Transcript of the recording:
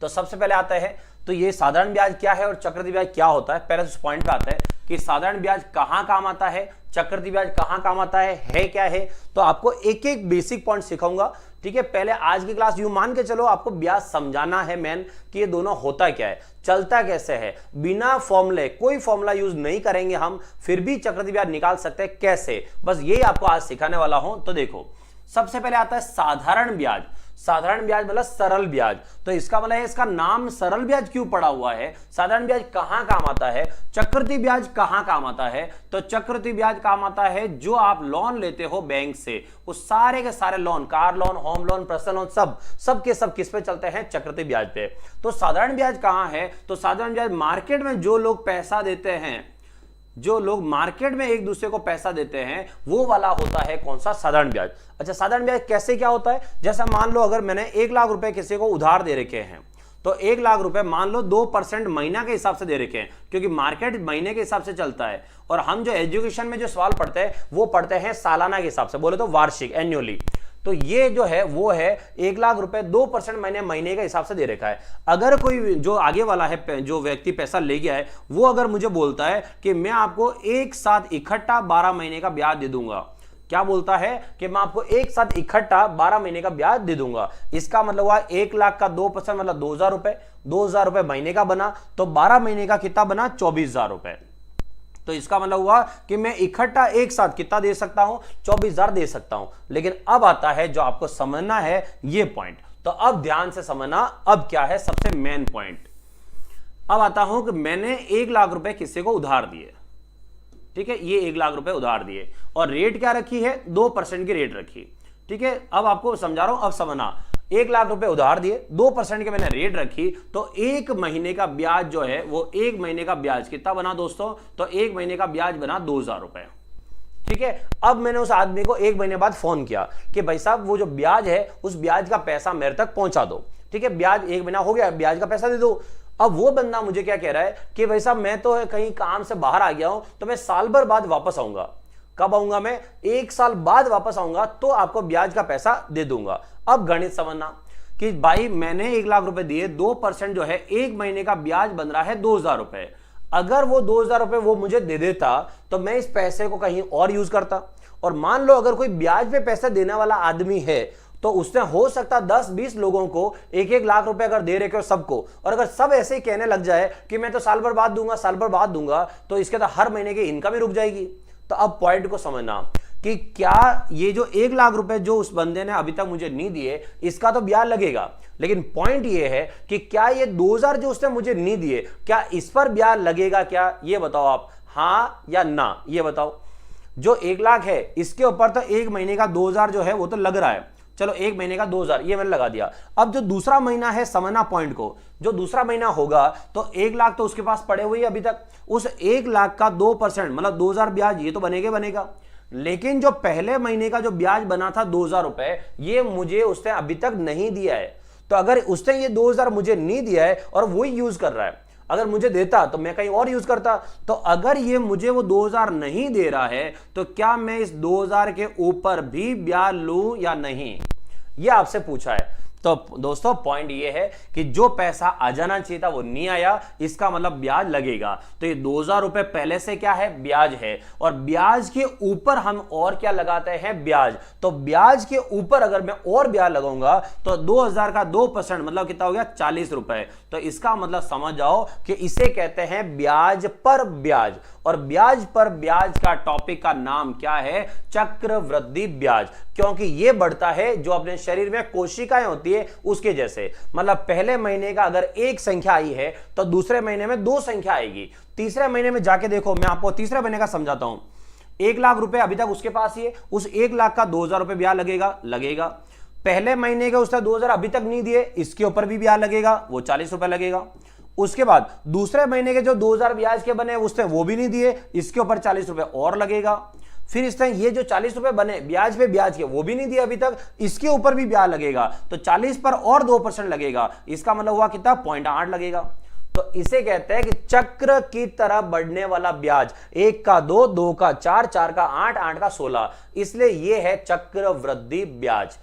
तो सबसे पहले आता है तो ये साधारण ब्याज क्या है और चक्रवृद्धि ब्याज क्या होता है। पहले उस पॉइंट पे आता है कि साधारण ब्याज कहां काम आता है, चक्रवृद्धि ब्याज कहां काम आता है क्या है। तो आपको एक एक बेसिक पॉइंट सिखाऊंगा, ठीक है। पहले आज की क्लास यूं मान के चलो आपको ब्याज समझाना है मेन कि ये दोनों होता क्या है, चलता कैसे है। बिना फॉर्मूले, कोई फॉर्मूला यूज नहीं करेंगे हम, फिर भी चक्रवृद्धि ब्याज निकाल सकते हैं कैसे, बस यही आपको आज सिखाने वाला हूं। तो देखो सबसे पहले आता है साधारण ब्याज। साधारण ब्याज मतलब सरल ब्याज, तो इसका मतलब है इसका नाम सरल ब्याज क्यों पड़ा हुआ है। साधारण ब्याज कहां काम आता है, चक्रवृद्धि ब्याज कहां काम आता है। तो चक्रवृद्धि ब्याज काम आता है जो आप लोन लेते हो बैंक से, उस सारे के सारे loan, car loan, home loan, personal loan, सब के सब किस पे चलते हैं, चक्रवृद्धि ब्याज पे। तो साधारण ब्याज कहां है, तो साधारण ब्याज मार्केट में जो लोग पैसा देते हैं, जो लोग मार्केट में एक दूसरे को पैसा देते हैं, वो वाला होता है कौन सा, साधारण ब्याज। अच्छा साधारण ब्याज कैसे क्या होता है, जैसा मान लो अगर मैंने 1 लाख रुपए किसी को उधार दे रखे हैं, तो 1 लाख रुपए मान लो 2% महीना के हिसाब से दे रखे हैं, क्योंकि मार्केट महीने के हिसाब से चलता है और हम जो एजुकेशन में जो सवाल पढ़ते हैं वो पढ़ते हैं सालाना के हिसाब से, बोले तो वार्षिक, एन्युअली। तो ये जो है वो है 1 लाख रुपए 2% महीने के हिसाब से दे रखा है। अगर कोई जो आगे वाला है, जो व्यक्ति पैसा ले गया है, वो अगर मुझे बोलता है कि मैं आपको एक साथ इकट्ठा 12 महीने का ब्याज दे दूंगा, क्या बोलता है कि मैं आपको एक साथ इकट्ठा 12 महीने का ब्याज दे दूंगा, इसका मतलब हुआ 1 लाख का 2% मतलब 2,000 रुपए, 2,000 रुपए महीने का बना, तो 12 महीने का कितना बना, 24,000 रुपए। तो इसका मतलब हुआ कि मैं इकट्ठा एक साथ कितना दे सकता हूं, 24,000 दे सकता हूं। लेकिन अब आता है जो आपको समझना है ये पॉइंट, तो अब ध्यान से समझना, अब क्या है सबसे मेन पॉइंट। अब आता हूं कि मैंने 1 लाख रुपए किसी को उधार दिए, ठीक है, ये 1 लाख रुपए उधार दिए और रेट क्या रखी है, 2% की रेट रखी, ठीक है। अब आपको समझा रहा हूं, अब समझना, 1 लाख रुपए उधार दिए, 2% के मैंने रेट रखी, तो 1 महीने का ब्याज जो है वो 1 महीने का ब्याज कितना बना दोस्तों, तो 1 महीने का ब्याज बना 2,000 रुपए, ठीक है। अब मैंने उस आदमी को 1 महीने बाद फोन किया कि भाई साहब वो जो ब्याज है उस ब्याज का पैसा मेरे तक पहुंचा दो, ठीक है, ब्याज 1 महीना हो गया, ब्याज का पैसा दे दो। अब वो बंदा मुझे क्या कह रहा है कि भाई साहब मैं तो कहीं काम से बाहर आ गया हूं, तो मैं साल भर बाद वापस आऊंगा। कब आऊंगा मैं, 1 साल बाद वापस आऊंगा, तो आपको ब्याज का पैसा दे दूंगा। अब गणित समझना कि भाई मैंने 1 लाख रुपए दिए, 2% जो है 1 महीने का ब्याज बन रहा है 2,000 रुपए। अगर वो 2,000 रुपए वो मुझे दे देता तो मैं इस पैसे को कहीं और यूज करता। और मान लो अगर कोई ब्याज पे पैसा देने वाला आदमी है तो उसने हो सकता 10-20 लोगों को 1-1 लाख रुपए अगर दे रखे हो सबको, और अगर सब ऐसे ही कहने लग जाए कि मैं तो साल भर बाद दूंगा, साल भर बाद दूंगा, तो इसके तो हर महीने की इनकम ही रुक जाएगी। तो अब पॉइंट को समझना कि क्या ये जो 1 लाख रुपए जो उस बंदे ने अभी तक मुझे नहीं दिए, इसका तो ब्याज लगेगा, लेकिन पॉइंट ये है कि क्या ये 2,000 जो उसने मुझे नहीं दिए, क्या इस पर ब्याज लगेगा क्या, ये बताओ आप, हाँ या ना, ये बताओ। जो 1 लाख है इसके ऊपर तो 1 महीने का 2,000 जो है वो तो लग रहा है, चलो 1 महीने का 2,000 ये मैंने लगा दिया। अब जो दूसरा महीना है, समझना पॉइंट को, जो दूसरा महीना होगा तो 1 लाख तो उसके पास पड़े हुए अभी तक, उस 1 लाख का 2% मतलब 2,000 ब्याज ये तो बनेगा। लेकिन जो पहले महीने का जो ब्याज बना था 2,000 रुपए, ये मुझे उसने अभी तक नहीं दिया है। तो अगर उसने ये 2,000 मुझे नहीं दिया है और वही यूज कर रहा है, अगर मुझे देता तो मैं कहीं और यूज करता। तो अगर ये मुझे वो 2,000 नहीं दे रहा है तो क्या मैं इस 2,000 के ऊपर भी ब्याज लूं या नहीं, ये आपसे पूछा है। तो दोस्तों पॉइंट ये है कि जो पैसा आ जाना चाहिए था वो नहीं आया, इसका मतलब ब्याज लगेगा। तो ये 2,000 रुपए पहले से क्या है, ब्याज है, और ब्याज के ऊपर हम और क्या लगाते हैं, ब्याज। तो ब्याज के ऊपर अगर मैं और ब्याज लगाऊंगा तो 2,000 का 2% मतलब कितना हो गया, 40 रुपए। तो इसका मतलब समझ जाओ कि इसे कहते हैं ब्याज पर ब्याज, और ब्याज पर ब्याज का टॉपिक का नाम क्या है, चक्रवृद्धि ब्याज, क्योंकि ये बढ़ता है जो अपने शरीर में कोशिकाएं होती है उसके जैसे। मतलब पहले महीने का अगर 1 संख्या आई है तो दूसरे महीने में 2 संख्या आएगी, तीसरे महीने में जाके देखो, मैं आपको तीसरे महीने का समझाता हूं। 1 लाख रुपए अभी तक उसके पास ही है, उस 1 लाख का 2,000 रुपए ब्याज लगेगा। पहले महीने के उसने 2,000 अभी तक नहीं दिए, इसके ऊपर भी ब्याज लगेगा, वो 40 रुपए लगेगा। उसके बाद दूसरे महीने के जो 2,000 ब्याज के बने उसने वो भी नहीं दिए, इसके ऊपर 40 रुपए और लगेगा। फिर इस तरह ये जो 40 रुपए बने ब्याज पे ब्याज के, वो भी नहीं दिया अभी तक, इसके ऊपर भी ब्याज लगेगा, तो 40 पर और 2% लगेगा, इसका मतलब हुआ कितना, 0.8 लगेगा। तो इसे कहते हैं कि चक्र की तरह बढ़ने वाला ब्याज, 1 का 2, 2 का 4, 4 का 8, 8 का 16, इसलिए यह है चक्रवृद्धि ब्याज।